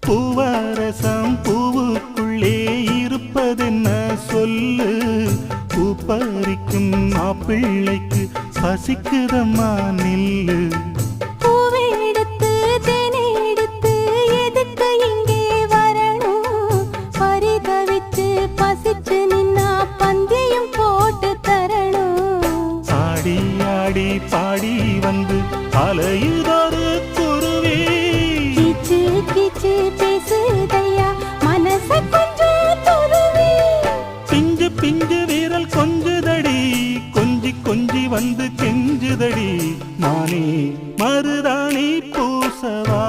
பூவரசம் பூவுக்குள்ளே இருப்பதென்ன சொல்லு, பூ பறிக்கும் மாப்பிள்ளைக்கு பசிக்குதம்மா நில்லு. பூவெடுத்து தேனெடுத்து எதுக்கு இங்கே வரணும், பரிதவிச்சு பசிச்சு நின்னா பந்தியும் போட்டு தரணும். ஆடி ஆடி பாடி வந்து அலையுதொரு குருவி, கீச்சு கீச்சு பேசுதையா மனச கொஞ்சம் துருவி. பிஞ்சு பிஞ்சு வீரல் கொஞ்சுதடி, கொஞ்சி கொஞ்சி வந்து கெஞ்சுதடி, நானே மருதாணி பூசவா.